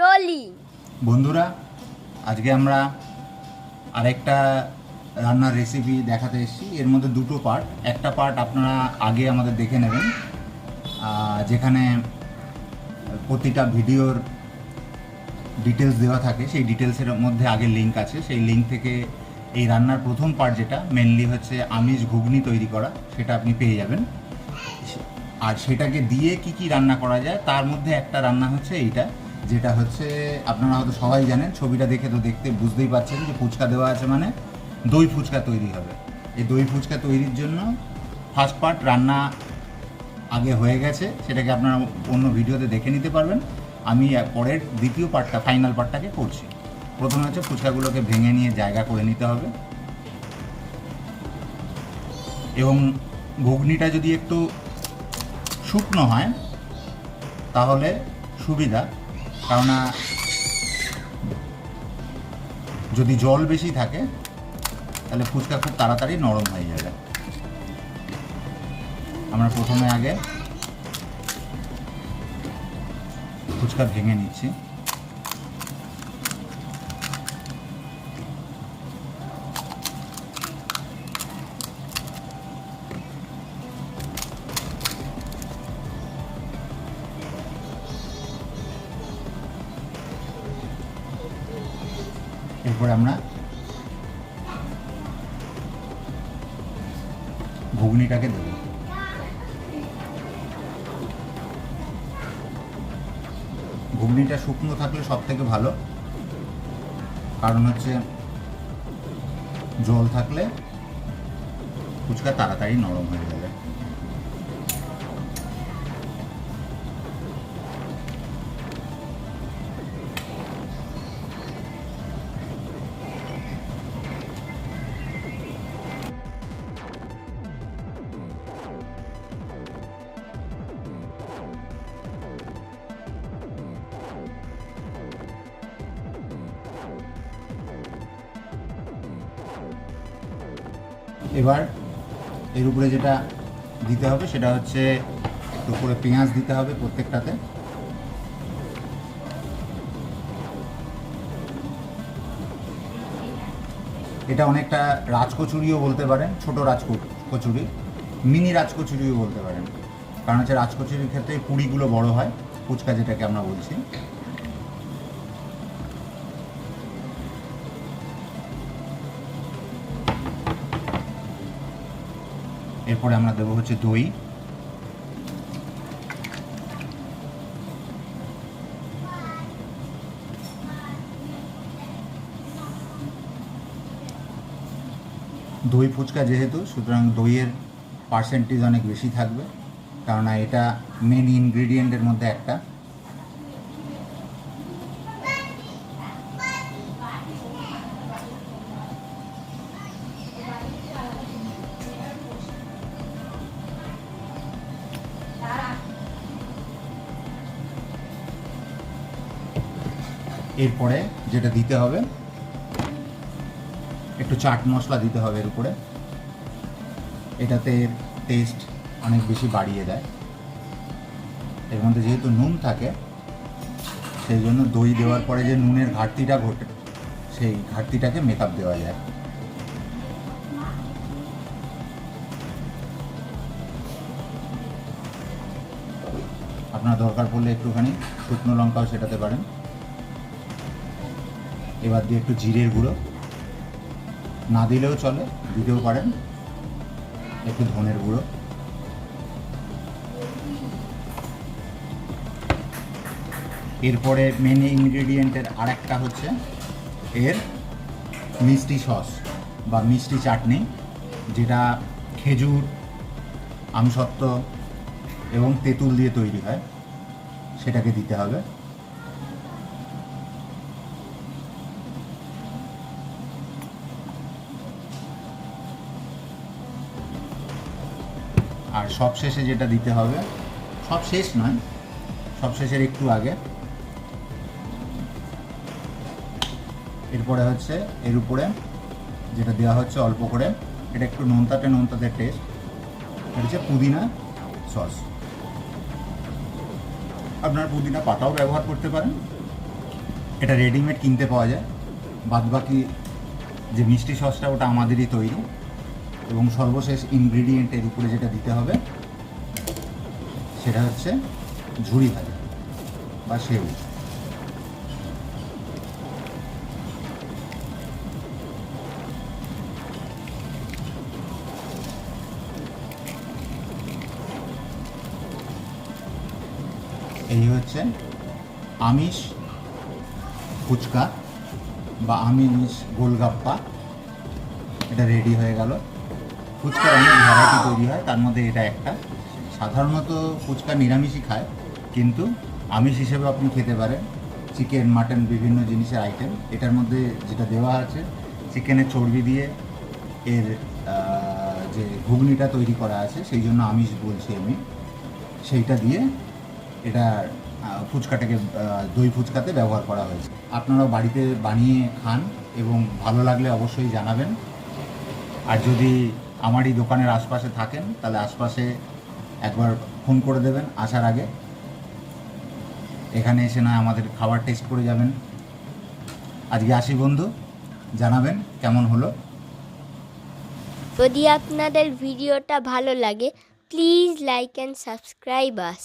Rolling. বন্ধুরা, আজকে আমরা আরেকটা রান্নার রেসিপি দেখাতে এসেছি। এর মধ্যে দুটো পার্ট। একটা পার্ট আপনারা আগে আমাদের দেখে নেবেন, যেখানে প্রতিটা ভিডিওর ডিটেলস দেওয়া থাকে। সেই ডিটেলসের মধ্যে আগে লিঙ্ক আছে, সেই লিঙ্ক থেকে এই রান্নার প্রথম পার্ট, যেটা মেনলি হচ্ছে আমিষ ঘুগনি তৈরি করা, সেটা আপনি পেয়ে যাবেন। আর সেটাকে দিয়ে কি কি রান্না করা যায়, তার মধ্যে একটা রান্না হচ্ছে এইটা, যেটা হচ্ছে আপনারা হয়তো সবাই জানেন, ছবিটা দেখে তো দেখতে বুঝতেই পারছেন যে ফুচকা দেওয়া আছে মানে দই ফুচকা তৈরি হবে। এই দই ফুচকা তৈরির জন্য ফার্স্ট পার্ট রান্না আগে হয়ে গেছে, সেটাকে আপনারা অন্য ভিডিওতে দেখে নিতে পারবেন। আমি পরের দ্বিতীয় পার্টটা, ফাইনাল পার্টটাকে করছি। প্রথমে হচ্ছে ফুচকাগুলোকে ভেঙে নিয়ে জায়গা করে নিতে হবে, এবং ঘুগনিটা যদি একটু শুকনো হয় তাহলে সুবিধা, কেননা যদি জল বেশি থাকে তাহলে ফুচকা খুব তাড়াতাড়ি নরম হয়ে যাবে। আমরা প্রথমে আগে ফুচকা ভেঙে নিচ্ছি। এরপরে আমরা ঘুগনিটাকে দেব। ঘুগনিটা শুকনো থাকলে সব থেকে ভালো, কারণ হচ্ছে জল থাকলে ফুচকা তাড়াতাড়ি নরম হয়ে যাবে। এবার এর উপরে যেটা দিতে হবে সেটা হচ্ছে একটু করে পেঁয়াজ দিতে হবে প্রত্যেকটাতে। এটা অনেকটা রাজকচুরিও বলতে পারেন, ছোট রাজকচুরি, মিনি রাজকচুরিও বলতে পারেন, কারণ হচ্ছে রাজকচুরির ক্ষেত্রে পুরিগুলো বড় হয়, ফুচকা যেটাকে আমরা বলছি। এরপরে আমরা দেবো হচ্ছে দই। দই ফুচকা যেহেতু, সুতরাং দইয়ের পার্সেন্টেজ অনেক বেশি থাকবে, কেননা এটা মেন ইনগ্রিডিয়েন্টের মধ্যে একটা। এরপরে যেটা দিতে হবে, একটু চাট মশলা দিতে হবে এর উপরে। এটাতে টেস্ট অনেক বেশি বাড়িয়ে দেয়। এর মধ্যে যেহেতু নুন থাকে, সেই জন্য দই দেওয়ার পরে যে নুনের ঘাটতিটা ঘটে, সেই ঘাটতিটাকে মেকআপ দেওয়া যায়। আপনার দরকার পড়লে একটুখানি শুকনো লঙ্কাও সেটাতে পারেন। এবার দিয়ে একটু জিরের গুঁড়ো, না দিলেও চলে, দিতেও পারেন, একটু ধনের গুঁড়ো। এরপরে মেন ইনগ্রেডিয়েন্টের আরেকটা হচ্ছে এর মিষ্টি সস বা মিষ্টি চাটনি, যেটা খেজুর, আমসত্ত্ব এবং তেঁতুল দিয়ে তৈরি হয়, সেটাকে দিতে হবে। আর সবশেষে যেটা দিতে হবে, সব শেষ নয়, সব শেষের একটু আগে, এরপরে হচ্ছে এর উপরে যেটা দেওয়া হচ্ছে অল্প করে, এটা একটু নোনতাতে নোনতাতে টেস্ট, এটা হচ্ছে পুদিনা সস। আপনারা পুদিনা পাতাও ব্যবহার করতে পারেন, এটা রেডিমেড কিনতে পাওয়া যায়। বাদবাকি যে মিষ্টি সসটা ওটা আমাদেরই তৈরি। এবং সর্বশেষ ইনগ্রিডিয়েন্টের উপরে যেটা দিতে হবে সেটা হচ্ছে ঝুড়ি ভাজা বা সেউ। এই হচ্ছে আমিষ ফুচকা বা আমিষ গোলগাপ্পা, এটা রেডি হয়ে গেল। ফুচকার অনেক ভ্যারাইটি তৈরি হয়, তার মধ্যে এটা একটা। সাধারণত ফুচকা নিরামিষই খায়, কিন্তু আমিষ হিসেবে আপনি খেতে পারেন। চিকেন, মাটন, বিভিন্ন জিনিসের আইটেম। এটার মধ্যে যেটা দেওয়া আছে চিকেনের চর্বি দিয়ে এর যে ঘুগনিটা তৈরি করা আছে, সেই জন্য আমিষ বলছি আমি, সেইটা দিয়ে এটা ফুচকাটাকে দই ফুচকাতে ব্যবহার করা হয়েছে। আপনারাও বাড়িতে বানিয়ে খান এবং ভালো লাগলে অবশ্যই জানাবেন। আর যদি আমার এই দোকানের আশপাশে থাকেন তাহলে আশপাশে একবার ফোন করে দেবেন আসার আগে। এখানে এসে নয় আমাদের খাবার টেস্ট করে যাবেন। আজকে আসি বন্ধু, জানাবেন কেমন হলো। যদি আপনাদের ভিডিওটা ভালো লাগে please like and subscribe us.